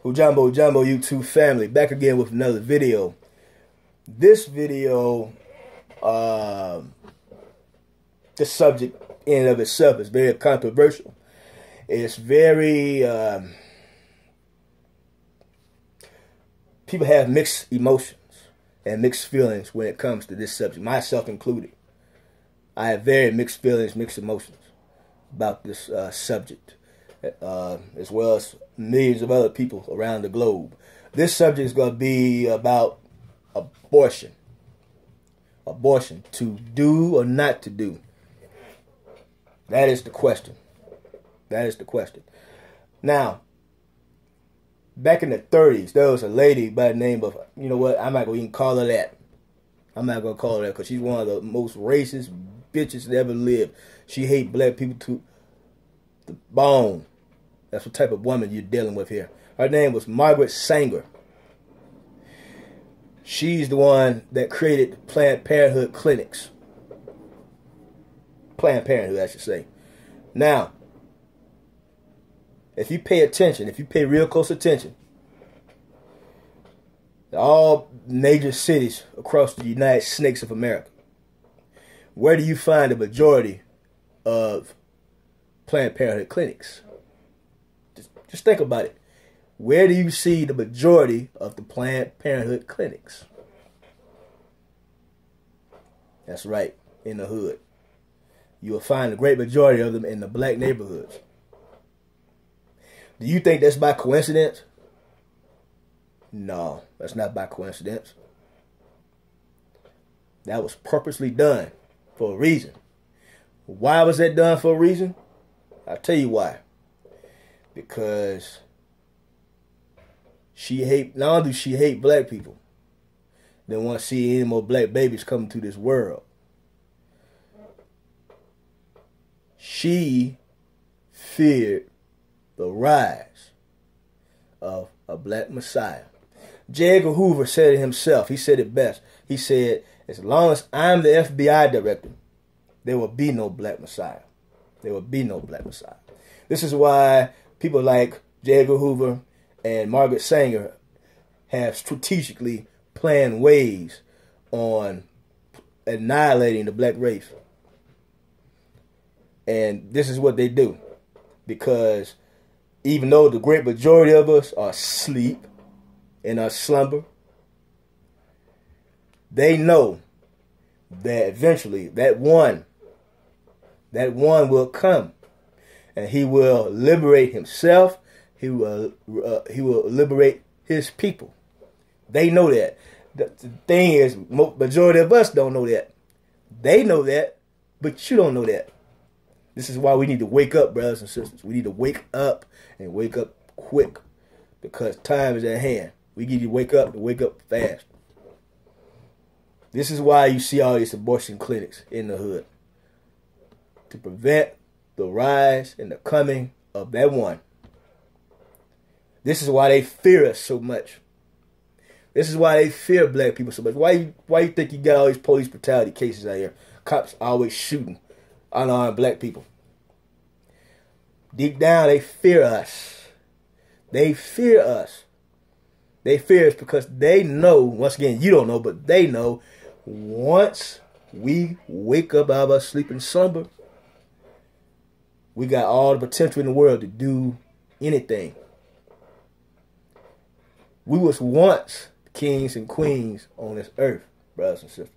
Ujambo Jumbo YouTube family, back again with another video. This video, the subject in and of itself is very controversial. It's very, people have mixed emotions and mixed feelings when it comes to this subject, myself included. I have very mixed feelings, mixed emotions about this subject, as well as millions of other people around the globe. This subject is going to be about abortion. Abortion, to do or not to do. That is the question. That is the question. Now, back in the 30s, there was a lady by the name of, you know what, I'm not going to even call her that. I'm not going to call her that because she's one of the most racist bitches that ever lived. She hates black people to the bone. That's what type of woman you're dealing with here. Her name was Margaret Sanger. She's the one that created Planned Parenthood clinics. Planned Parenthood, I should say. Now, if you pay attention, if you pay real close attention, all major cities across the United States of America, where do you find the majority of Planned Parenthood clinics? Just think about it. Where do you see the majority of the Planned Parenthood clinics? That's right, in the hood. You will find the great majority of them in the black neighborhoods. Do you think that's by coincidence? No, that's not by coincidence. That was purposely done for a reason. Why was that done for a reason? I'll tell you why. Because not only does she hate black people, they don't want to see any more black babies coming to this world. She feared the rise of a black messiah. J. Edgar Hoover said it himself. He said it best. He said, as long as I'm the FBI director, there will be no black messiah. There will be no black messiah. This is why people like J. Edgar Hoover and Margaret Sanger have strategically planned ways on annihilating the black race. And this is what they do. Because even though the great majority of us are asleep in our slumber, they know that eventually that one will come, and he will liberate himself. He will liberate his people. They know that. The thing is, majority of us don't know that. They know that, but you don't know that. This is why we need to wake up, brothers and sisters. We need to wake up and wake up quick, because time is at hand. We need to wake up and wake up fast. This is why you see all these abortion clinics in the hood, to prevent the rise and the coming of that one. This is why they fear us so much. This is why they fear black people so much. Why you think you got all these police brutality cases out here? Cops always shooting unarmed black people. Deep down, they fear us. They fear us. They fear us because they know, once again, you don't know, but they know, once we wake up out of our sleeping slumber, we got all the potential in the world to do anything. We was once kings and queens on this earth, brothers and sisters.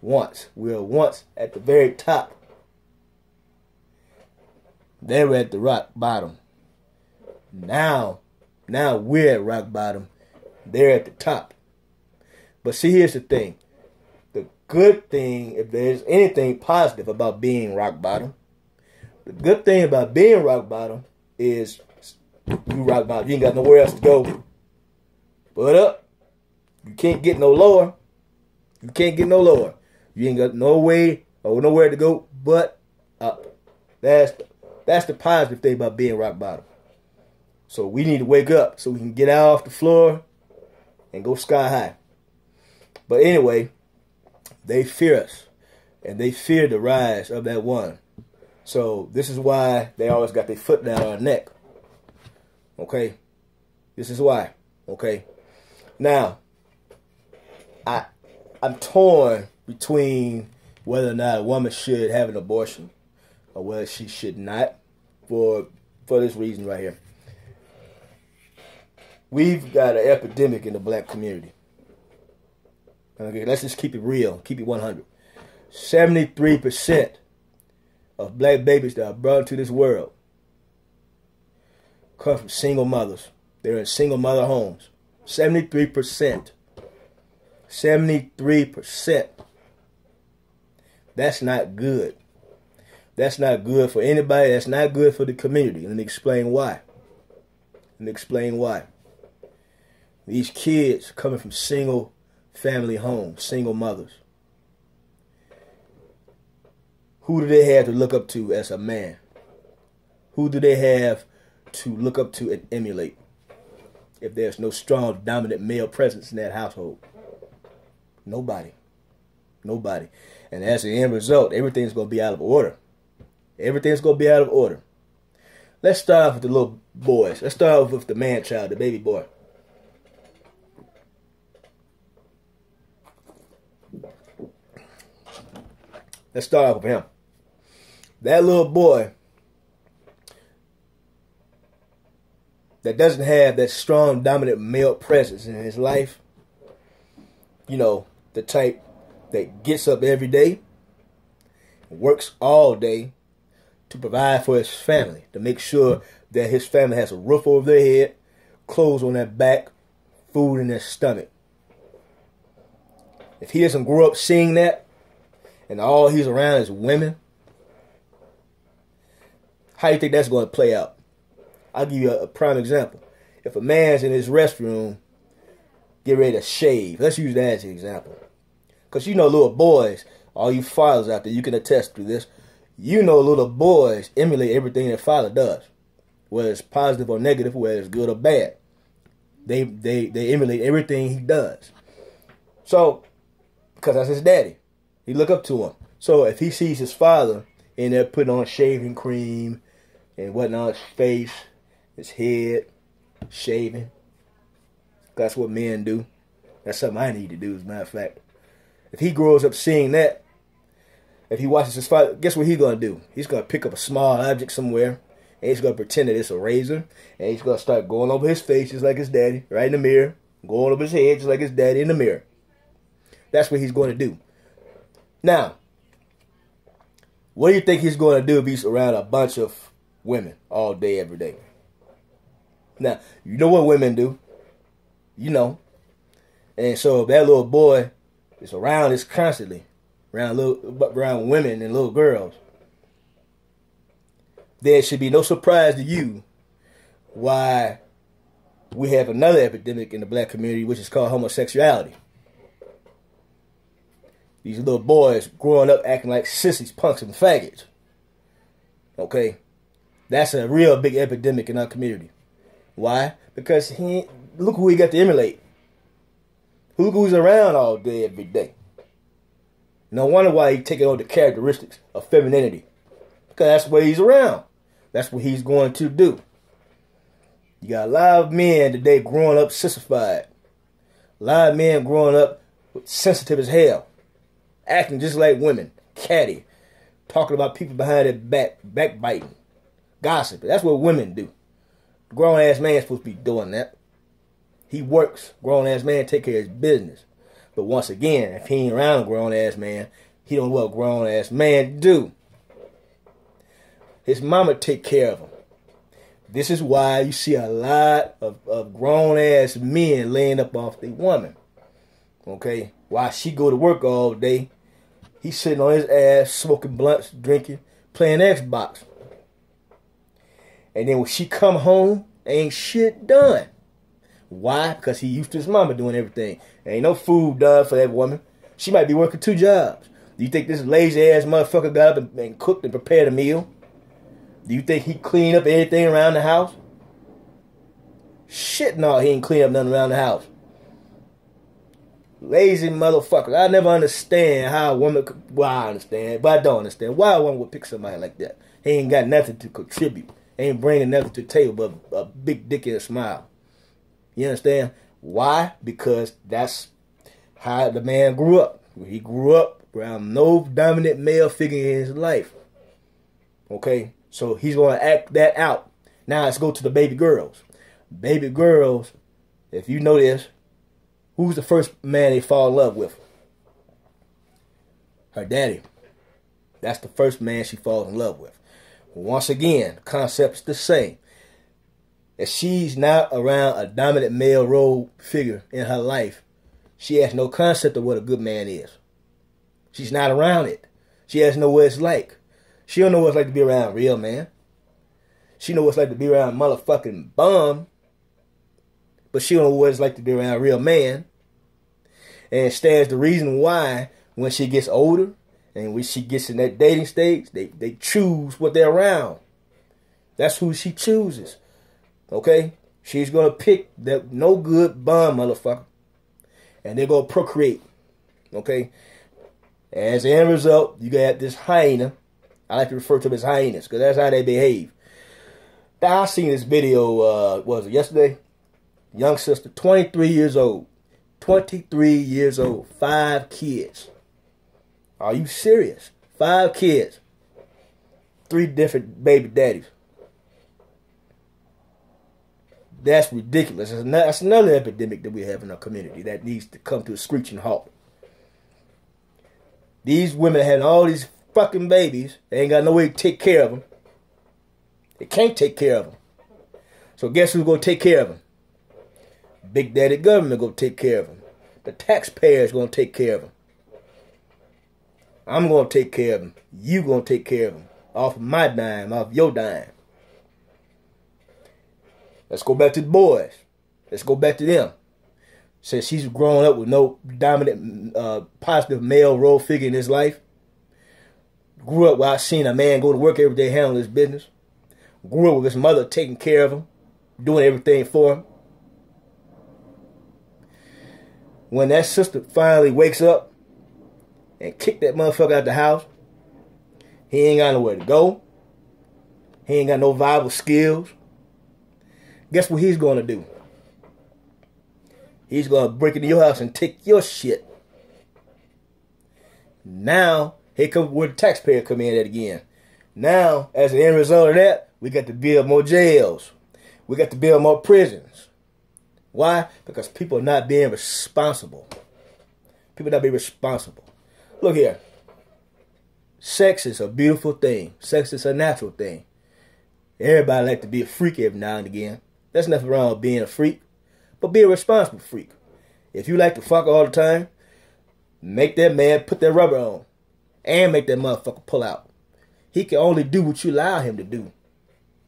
Once. We were once at the very top. They were at the rock bottom. Now we're at rock bottom. They're at the top. But see, here's the thing. The good thing, if there's anything positive about being rock bottom, the good thing about being rock bottom is you rock bottom. You ain't got nowhere else to go but up. You can't get no lower. You can't get no lower. You ain't got no way or nowhere to go but up. That's the positive thing about being rock bottom. So we need to wake up so we can get out off the floor and go sky high. But anyway, they fear us. And they fear the rise of that one. So this is why they always got their foot down our neck. Okay? This is why. Okay. Now, I'm torn between whether or not a woman should have an abortion or whether she should not, for this reason right here. We've got an epidemic in the black community. Okay, let's just keep it real, keep it 100. 73% of black babies that are brought into this world come from single mothers. They're in single mother homes. 73%. 73%. That's not good. That's not good for anybody. That's not good for the community. Let me explain why. These kids coming from single family homes, single mothers. Who do they have to look up to as a man? Who do they have to look up to and emulate if there's no strong, dominant male presence in that household? Nobody. And as the end result, everything's going to be out of order. Let's start off with the little boys. Let's start off with the man child, the baby boy. Let's start off with him. That little boy that doesn't have that strong, dominant male presence in his life, you know, the type that gets up every day, works all day to provide for his family, to make sure that his family has a roof over their head, clothes on their back, food in their stomach. If he doesn't grow up seeing that, and all he's around is women, how do you think that's going to play out? I'll give you a prime example. If a man's in his restroom, get ready to shave. Let's use that as an example. Because you know little boys, all you fathers out there, you can attest to this. You know little boys emulate everything their father does. Whether it's positive or negative, whether it's good or bad. They emulate everything he does. So, because that's his daddy. He look up to him. So if he sees his father in there putting on shaving cream and whatnot on his face, his head, shaving. That's what men do. That's something I need to do, as a matter of fact. If he grows up seeing that, if he watches his father, guess what he's going to do? He's going to pick up a small object somewhere, and he's going to pretend that it's a razor, and he's going to start going over his face just like his daddy, right in the mirror, going over his head just like his daddy in the mirror. That's what he's going to do. Now, what do you think he's going to do if he's around a bunch of women all day, every day? Now, you know what women do. You know. And so if that little boy is around this constantly, around women and little girls, there should be no surprise to you why we have another epidemic in the black community, which is called homosexuality. These little boys growing up acting like sissies, punks, and faggots. Okay? That's a real big epidemic in our community. Why? Because look who he got to emulate. Look who's around all day, every day. No wonder why he's taking on the characteristics of femininity. Because that's what he's around. That's what he's going to do. You got a lot of men today growing up sissified. A lot of men growing up sensitive as hell. Acting just like women. Catty. Talking about people behind their back. Backbiting. Gossiping. That's what women do. The grown-ass man's supposed to be doing that. He works. Grown-ass man take care of his business. But once again, if he ain't around a grown-ass man, he don't know what a grown-ass man do. His mama take care of him. This is why you see a lot of grown-ass men laying up off their woman. Okay? While she go to work all day, he's sitting on his ass, smoking blunts, drinking, playing Xbox. And then when she come home, ain't shit done. Why? Because he used to his mama doing everything. Ain't no food done for that woman. She might be working 2 jobs. Do you think this lazy-ass motherfucker got up and cooked and prepared a meal? Do you think he cleaned up everything around the house? Shit, no, he ain't cleaned up nothing around the house. Lazy motherfucker. I never understand how a woman could, well, I understand, but I don't understand why a woman would pick somebody like that. He ain't got nothing to contribute. Ain't bringing nothing to the table but a big dick and a smile. You understand? Why? Because that's how the man grew up. He grew up around no dominant male figure in his life. Okay? So he's going to act that out. Now let's go to the baby girls. Baby girls, if you know this, who's the first man they fall in love with? Her daddy. That's the first man she falls in love with. Once again, the concept's the same. If she's not around a dominant male role figure in her life, she has no concept of what a good man is. She's not around it. She has no what it's like. She don't know what it's like to be around a real man. She know what it's like to be around a motherfucking bum. But she don't know what it's like to be around a real man. And it stands the reason why when she gets older and when she gets in that dating stage, they choose what they're around. That's who she chooses. Okay? She's going to pick that no good bum motherfucker. And they're going to procreate. Okay? As an end result, you got this hyena. I like to refer to them as hyenas because that's how they behave. Now, I seen this video, was it yesterday? Young sister, 23 years old. 23 years old. 5 kids. Are you serious? 5 kids. 3 different baby daddies. That's ridiculous. That's another epidemic that we have in our community that needs to come to a screeching halt. These women having all these fucking babies. They ain't got no way to take care of them. They can't take care of them. So guess who's going to take care of them? Big Daddy government going to take care of them. The taxpayers going to take care of them. I'm going to take care of them. You going to take care of them. Off of my dime, off your dime. Let's go back to the boys. Let's go back to them. Since she's grown up with no dominant, positive male role figure in his life. Grew up while seeing a man go to work every day, handling his business. Grew up with his mother taking care of him, doing everything for him. When that sister finally wakes up and kick that motherfucker out the house, he ain't got nowhere to go. He ain't got no viable skills. Guess what he's going to do? He's going to break into your house and take your shit. Now, here comes where the taxpayer come in at again. Now, as an end result of that, we got to build more jails. We got to build more prisons. Why? Because people are not being responsible. People not being responsible. Look here. Sex is a beautiful thing. Sex is a natural thing. Everybody like to be a freak every now and again. There's nothing wrong with being a freak. But be a responsible freak. If you like to fuck all the time, make that man put that rubber on. And make that motherfucker pull out. He can only do what you allow him to do.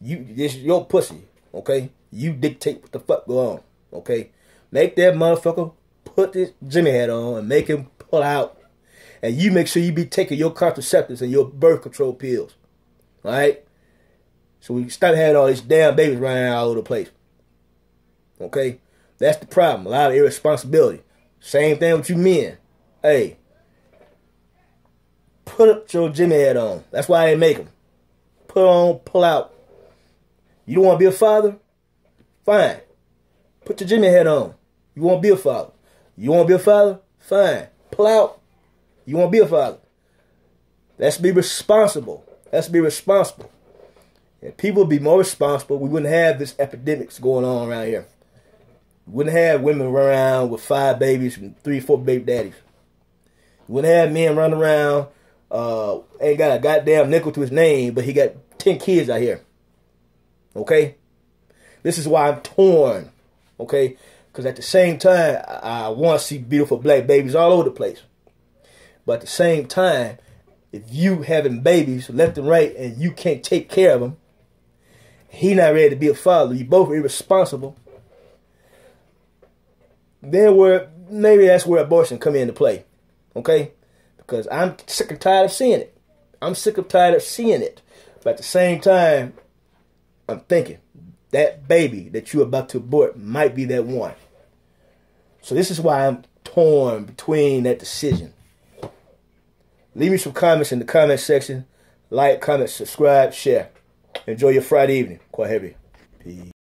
This is your pussy, okay? You dictate what the fuck go on, okay? Make that motherfucker put this Jimmy hat on and make him pull out. And you make sure you be taking your contraceptives and your birth control pills, all right? So we stop having all these damn babies running all over the place, okay? That's the problem. A lot of irresponsibility. Same thing with you men. Hey, put up your Jimmy hat on. That's why they make them. Put on, pull out. You don't want to be a father? Fine. Put your Jimmy hat on. You want to be a father? You want to be a father? Fine. Pull out. You want to be a father? Let's be responsible. Let's be responsible. If people would be more responsible, we wouldn't have this epidemics going on around here. We wouldn't have women run around with 5 babies and 3, 4 baby daddies. We wouldn't have men running around, ain't got a goddamn nickel to his name, but he got 10 kids out here. Okay? This is why I'm torn. Okay? Because at the same time, I want to see beautiful black babies all over the place. But at the same time, if you having babies left and right and you can't take care of them, he not ready to be a father, you both irresponsible, then maybe that's where abortion come into play. Okay? Because I'm sick and tired of seeing it. I'm sick and tired of seeing it. But at the same time, I'm thinking that baby that you're about to abort might be that one. So this is why I'm torn between that decision. Leave me some comments in the comment section. Like, comment, subscribe, share. Enjoy your Friday evening. Quite heavy. Peace.